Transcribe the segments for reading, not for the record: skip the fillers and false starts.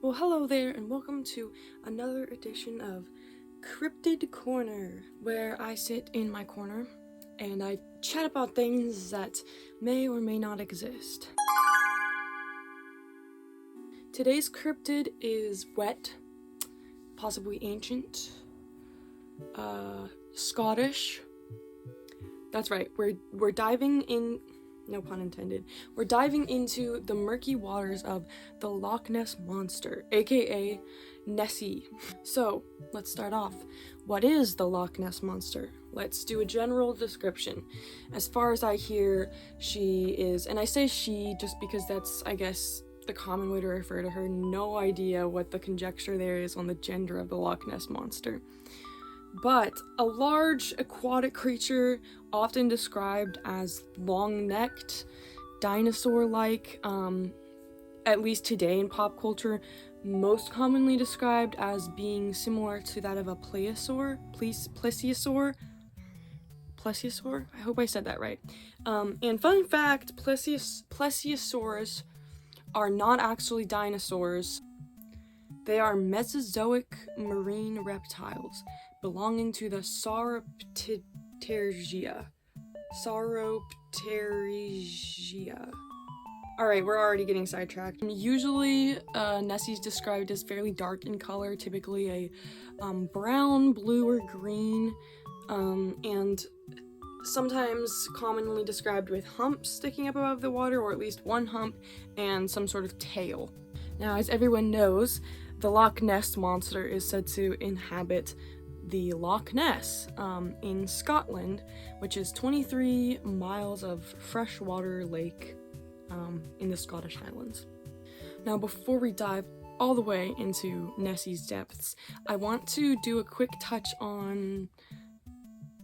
Well, hello there, and welcome to another edition of Cryptid Corner, where I sit in my corner and I chat about things that may or may not exist. Today's cryptid is wet, possibly ancient, Scottish. That's right, we're diving in, no pun intended, we're diving into the murky waters of the Loch Ness Monster, aka Nessie. So, let's start off. What is the Loch Ness Monster? Let's do a general description. As far as I hear, she is, and I say she just because that's, I guess, the common way to refer to her. No idea what the conjecture there is on the gender of the Loch Ness Monster. But a large aquatic creature, often described as long-necked, dinosaur-like, at least today in pop culture, most commonly described as being similar to that of a plesiosaur. Plesiosaur? I hope I said that right. And fun fact, plesiosaurs are not actually dinosaurs. They are Mesozoic marine reptiles belonging to the Sauropterygia. Alright, we're already getting sidetracked. Usually, Nessie's described as fairly dark in color, typically a brown, blue, or green, and sometimes commonly described with humps sticking up above the water, or at least one hump, and some sort of tail. Now, as everyone knows, the Loch Ness Monster is said to inhabit the Loch Ness in Scotland, which is 23 miles of freshwater lake in the Scottish Highlands. Now, before we dive all the way into Nessie's depths, I want to do a quick touch on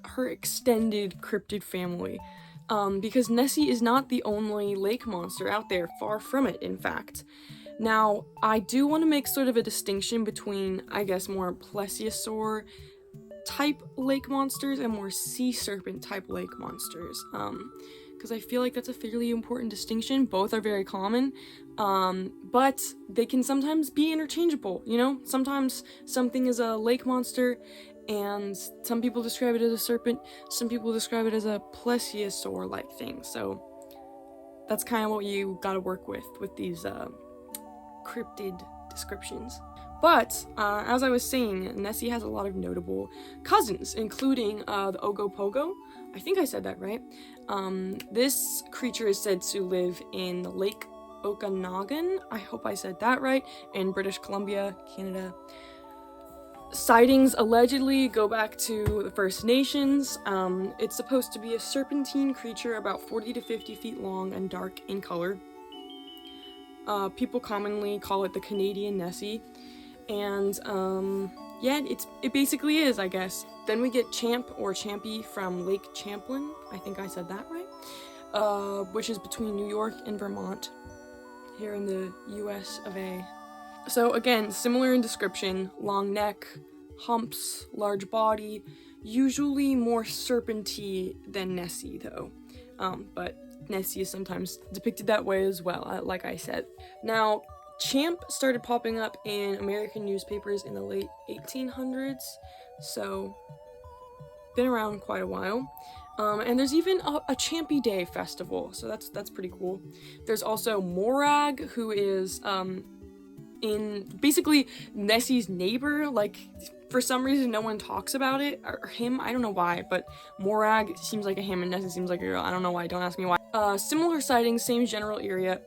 her extended cryptid family, because Nessie is not the only lake monster out there, far from it, in fact. Now, I do want to make sort of a distinction between, I guess, more plesiosaur type lake monsters and more sea serpent type lake monsters, because I feel like that's a fairly important distinction. Both are very common, but they can sometimes be interchangeable, you know? Sometimes something is a lake monster, and some people describe it as a serpent, some people describe it as a plesiosaur-like thing, so that's kind of what you gotta work with these, cryptid descriptions. But, as I was saying, Nessie has a lot of notable cousins, including the Ogopogo. I think I said that right. This creature is said to live in Lake Okanagan, I hope I said that right, in British Columbia, Canada. Sightings allegedly go back to the First Nations. It's supposed to be a serpentine creature about 40 to 50 feet long and dark in color. People commonly call it the Canadian Nessie, and yeah, it basically is, I guess. Then we get Champ or Champy from Lake Champlain, I think I said that right, which is between New York and Vermont, here in the US of A. So again, similar in description, long neck, humps, large body, usually more serpenty than Nessie though, but Nessie is sometimes depicted that way as well, like I said. Now, Champ started popping up in American newspapers in the late 1800s, so been around quite a while. And there's even a Champy Day festival, so that's pretty cool. There's also Morag, who is in basically Nessie's neighbor. Like, for some reason no one talks about it, or him, I don't know why, but Morag seems like a him and Nessie seems like a girl. I don't know why, don't ask me why. Similar sightings, same general area,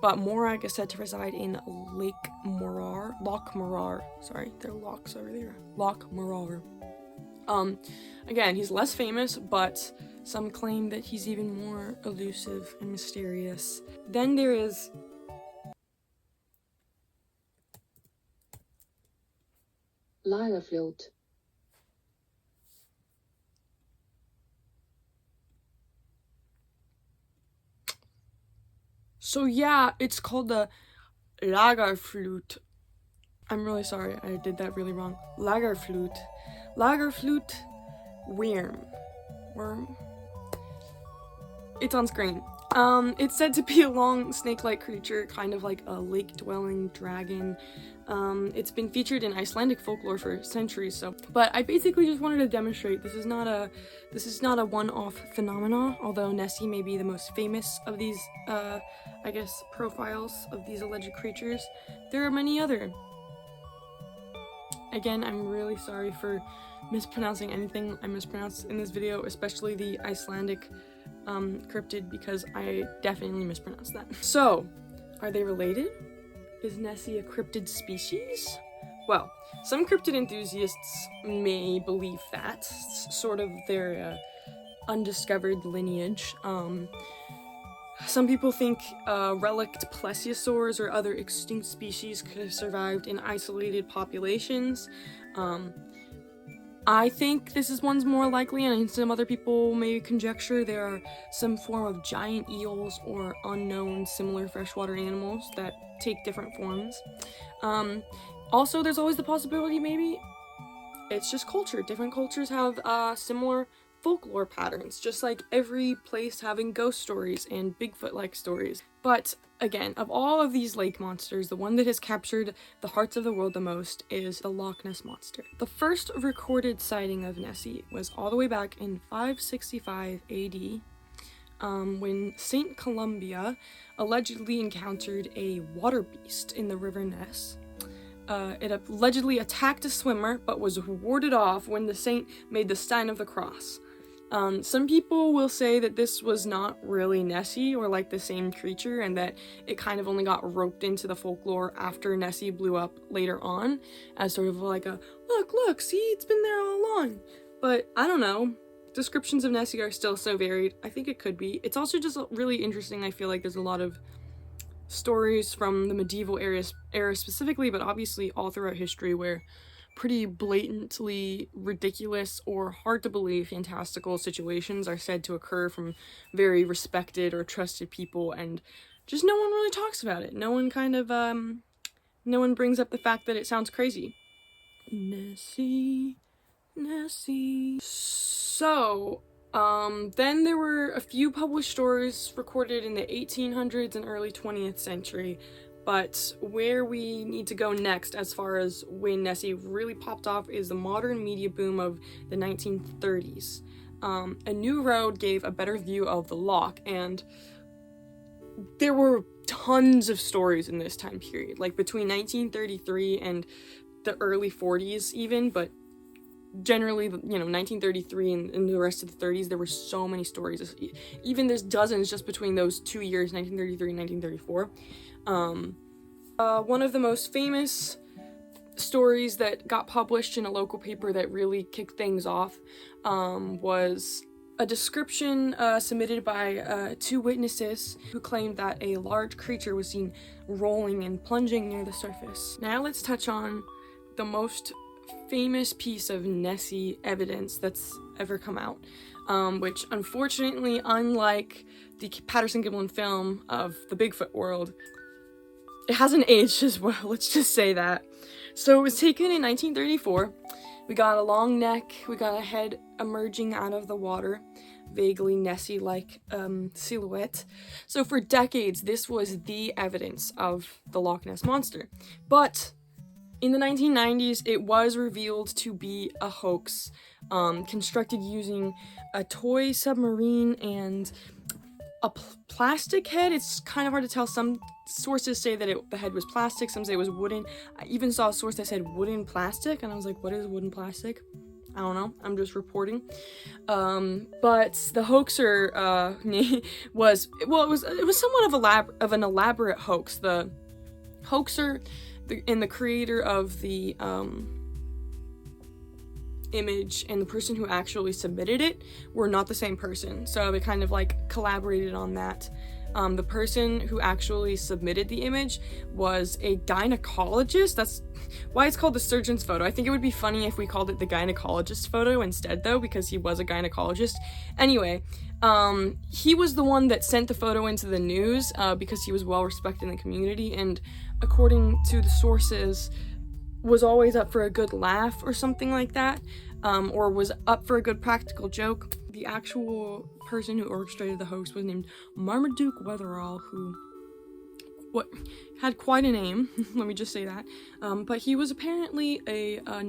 but Morag is said to reside in Loch Morar. Sorry, there are locks over there. Loch Morar. Again, he's less famous, but some claim that he's even more elusive and mysterious. Then there is Lagerflute. So yeah, it's called the Lagerflute. I'm really sorry, I did that really wrong. Lagerflute. Worm. It's on screen. It's said to be a long snake-like creature, kind of like a lake-dwelling dragon. It's been featured in Icelandic folklore for centuries, but I basically just wanted to demonstrate this is not a one-off phenomena, although Nessie may be the most famous of these, I guess, profiles of these alleged creatures. There are many other. Again, I'm really sorry for mispronouncing anything I mispronounced in this video, especially the Icelandic cryptid, because I definitely mispronounced that. So, are they related? Is Nessie a cryptid species? Well, some cryptid enthusiasts may believe that, sort of their undiscovered lineage. Some people think relict plesiosaurs or other extinct species could have survived in isolated populations. I think this is one's more likely, and some other people may conjecture there are some form of giant eels or unknown similar freshwater animals that take different forms. Also, there's always the possibility maybe it's just culture. Different cultures have similar folklore patterns, just like every place having ghost stories and Bigfoot-like stories. But again, of all of these lake monsters, the one that has captured the hearts of the world the most is the Loch Ness Monster. The first recorded sighting of Nessie was all the way back in 565 AD, when St. Columba allegedly encountered a water beast in the river Ness. It allegedly attacked a swimmer, but was warded off when the saint made the sign of the cross. Some people will say that this was not really Nessie or like the same creature, and that it kind of only got roped into the folklore after Nessie blew up later on, as sort of like a, look, see, it's been there all along. But I don't know. Descriptions of Nessie are still so varied. I think it could be. It's also just really interesting. I feel like there's a lot of stories from the medieval era specifically, but obviously all throughout history, where pretty blatantly ridiculous or hard to believe fantastical situations are said to occur from very respected or trusted people, and just no one really talks about it. No one brings up the fact that it sounds crazy. Nessie. So, then there were a few published stories recorded in the 1800s and early 20th century, but where we need to go next as far as when Nessie really popped off is the modern media boom of the 1930s. A new road gave a better view of the loch, and there were tons of stories in this time period, like between 1933 and the early 40s even, but generally, 1933 and the rest of the 30s, there were so many stories. Even there's dozens just between those 2 years, 1933 and 1934. One of the most famous stories that got published in a local paper that really kicked things off was a description submitted by two witnesses who claimed that a large creature was seen rolling and plunging near the surface. Now let's touch on the most famous piece of Nessie evidence that's ever come out, which unfortunately, unlike the Patterson-Gimlin film of the Bigfoot world, it hasn't aged as well, let's just say that. So it was taken in 1934. We got a long neck, we got a head emerging out of the water, vaguely Nessie-like silhouette. So for decades, this was the evidence of the Loch Ness Monster. But in the 1990s, it was revealed to be a hoax, constructed using a toy submarine and a plastic head. It's kind of hard to tell. Some sources say that the head was plastic, some say it was wooden. I even saw a source that said wooden plastic, and I was like, what is wooden plastic? I don't know, I'm just reporting. But the hoaxer was somewhat of an elaborate hoax. The hoaxer and the creator of the image and the person who actually submitted it were not the same person, so they kind of like collaborated on that. The person who actually submitted the image was a gynecologist. That's why it's called the surgeon's photo. I think it would be funny if we called it the gynecologist photo instead, though, because he was a gynecologist. Anyway, he was the one that sent the photo into the news because he was well respected in the community, and according to the sources, was always up for a good laugh or something like that, or was up for a good practical joke. The actual person who orchestrated the hoax was named Marmaduke Weatherall, who had quite a name, let me just say that. But he was apparently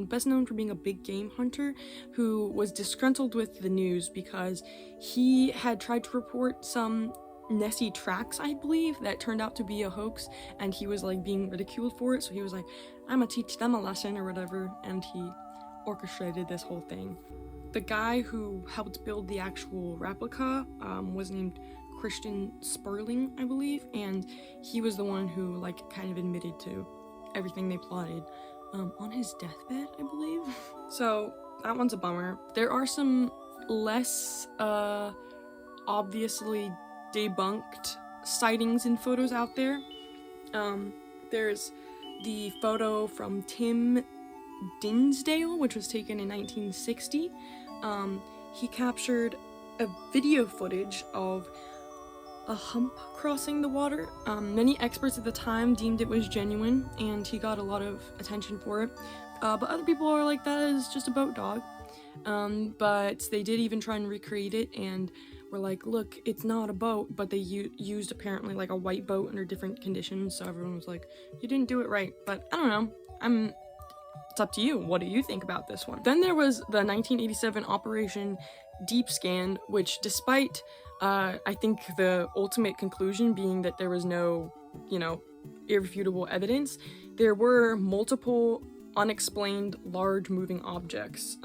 best known for being a big game hunter who was disgruntled with the news because he had tried to report some Nessie tracks, I believe, that turned out to be a hoax, and he was like being ridiculed for it. So he was like, I'm gonna teach them a lesson or whatever, and he orchestrated this whole thing. The guy who helped build the actual replica was named Christian Sperling, I believe, and he was the one who like kind of admitted to everything they plotted on his deathbed, I believe. So that one's a bummer. There are some less obviously debunked sightings and photos out there. There's the photo from Tim Dinsdale, which was taken in 1960. He captured a video footage of a hump crossing the water. Many experts at the time deemed it was genuine, and he got a lot of attention for it. But other people are like, that is just a boat dog. But they did even try and recreate it, and were like, look, it's not a boat, but they used apparently like a white boat under different conditions, so everyone was like, you didn't do it right. But I don't know, it's up to you. What do you think about this one? Then there was the 1987 Operation Deep Scan, which despite I think the ultimate conclusion being that there was no, irrefutable evidence, there were multiple unexplained large moving objects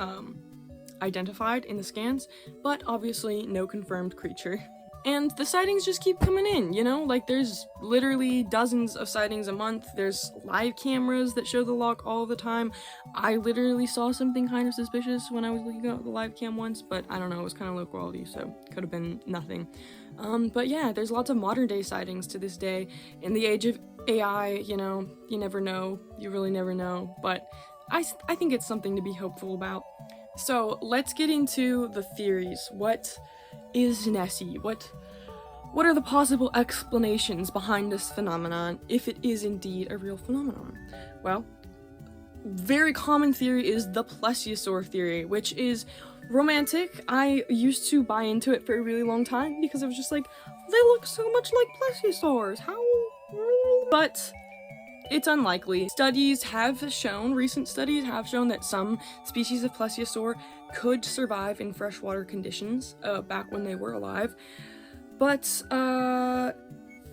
identified in the scans, but obviously no confirmed creature. And the sightings just keep coming in, like there's literally dozens of sightings a month. There's live cameras that show the loch all the time. I literally saw something kind of suspicious when I was looking at the live cam once, but I don't know, it was kind of low quality, so could have been nothing. But yeah, there's lots of modern day sightings to this day. In the age of AI, you never know, you really never know, but I think it's something to be hopeful about. So let's get into the theories. What is Nessie? What are the possible explanations behind this phenomenon, if it is indeed a real phenomenon? Well, very common theory is the plesiosaur theory, which is romantic. I used to buy into it for a really long time because I was just like, they look so much like plesiosaurs, how? But it's unlikely. Recent studies have shown that some species of plesiosaur could survive in freshwater conditions back when they were alive. But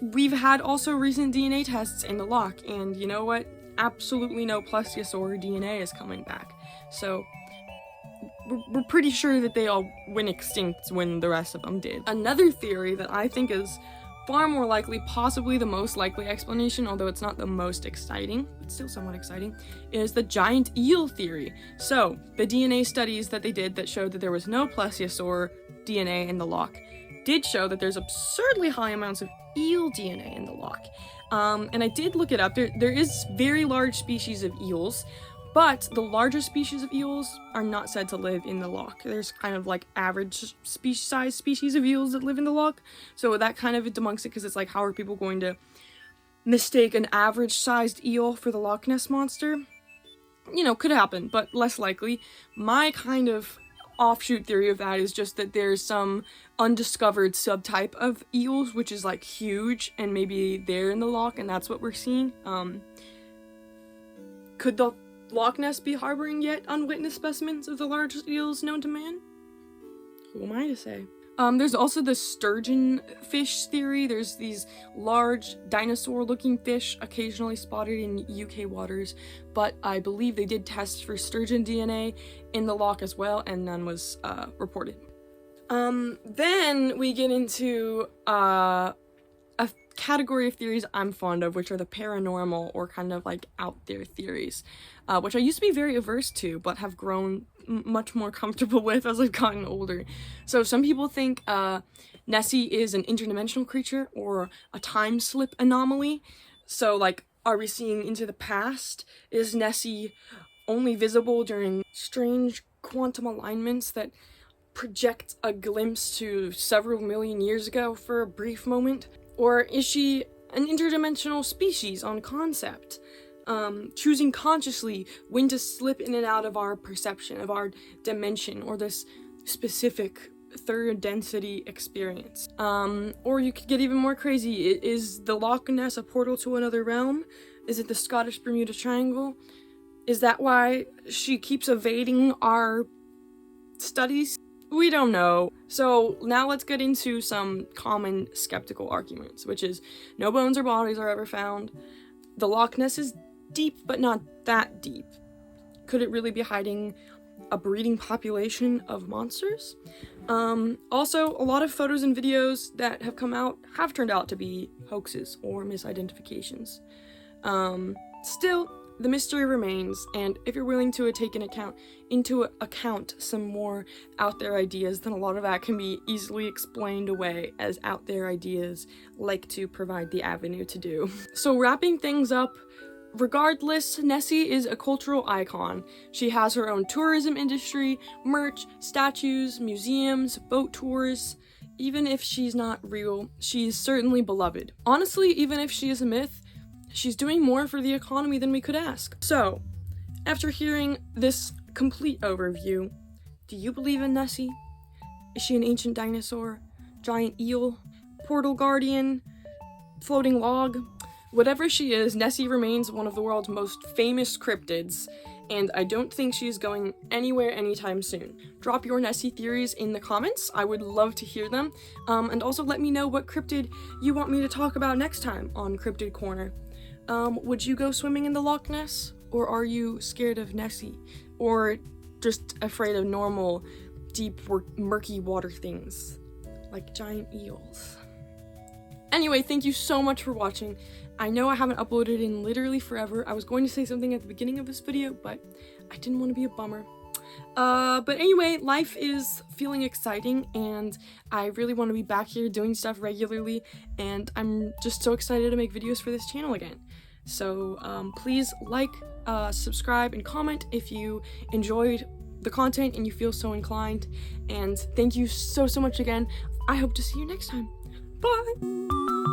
we've had also recent DNA tests in the loch, and you know what? Absolutely no plesiosaur DNA is coming back. So we're pretty sure that they all went extinct when the rest of them did. Another theory that I think is far more likely, possibly the most likely explanation, although it's not the most exciting, but still somewhat exciting, is the giant eel theory. So, the DNA studies that they did that showed that there was no plesiosaur DNA in the loch did show that there's absurdly high amounts of eel DNA in the loch. And I did look it up. There is very large species of eels, but the larger species of eels are not said to live in the loch. There's kind of like average size species of eels that live in the loch. So that kind of debunks it, because it's like, how are people going to mistake an average sized eel for the Loch Ness monster? Could happen, but less likely. My kind of offshoot theory of that is just that there's some undiscovered subtype of eels, which is like huge, and maybe they're in the loch and that's what we're seeing. Could the Loch Ness be harboring yet unwitnessed specimens of the largest eels known to man? Who am I to say? There's also the sturgeon fish theory. There's these large dinosaur-looking fish occasionally spotted in UK waters, but I believe they did tests for sturgeon DNA in the loch as well, and none was reported. Then we get into a category of theories I'm fond of, which are the paranormal or kind of like out there theories, which I used to be very averse to, but have grown much more comfortable with as I've gotten older. So some people think Nessie is an interdimensional creature or a time slip anomaly. So like, are we seeing into the past? Is Nessie only visible during strange quantum alignments that project a glimpse to several million years ago for a brief moment? Or is she an interdimensional species on concept, choosing consciously when to slip in and out of our perception, of our dimension, or this specific third density experience. Or you could get even more crazy. Is the Loch Ness a portal to another realm? Is it the Scottish Bermuda Triangle? Is that why she keeps evading our studies? We don't know. So now let's get into some common skeptical arguments, which is no bones or bodies are ever found. The Loch Ness is deep, but not that deep. Could it really be hiding a breeding population of monsters? Also, a lot of photos and videos that have come out have turned out to be hoaxes or misidentifications. Still, the mystery remains, and if you're willing to take into account some more out there ideas, then a lot of that can be easily explained away, as out there ideas like to provide the avenue to do. So wrapping things up, regardless, Nessie is a cultural icon. She has her own tourism industry, merch, statues, museums, boat tours. Even if she's not real, she's certainly beloved. Honestly, even if she is a myth, she's doing more for the economy than we could ask. So, after hearing this complete overview, do you believe in Nessie? Is she an ancient dinosaur, giant eel, portal guardian, floating log? Whatever she is, Nessie remains one of the world's most famous cryptids, and I don't think she's going anywhere anytime soon. Drop your Nessie theories in the comments. I would love to hear them. And also let me know what cryptid you want me to talk about next time on Cryptid Corner. Would you go swimming in the Loch Ness? Or are you scared of Nessie? Or just afraid of normal, deep, murky water things? Like giant eels. Anyway, thank you so much for watching. I know I haven't uploaded in literally forever. I was going to say something at the beginning of this video, but I didn't want to be a bummer. But anyway, life is feeling exciting, and I really want to be back here doing stuff regularly, and I'm just so excited to make videos for this channel again. So please like, subscribe, and comment if you enjoyed the content and you feel so inclined. And thank you so much again. I hope to see you next time. Bye!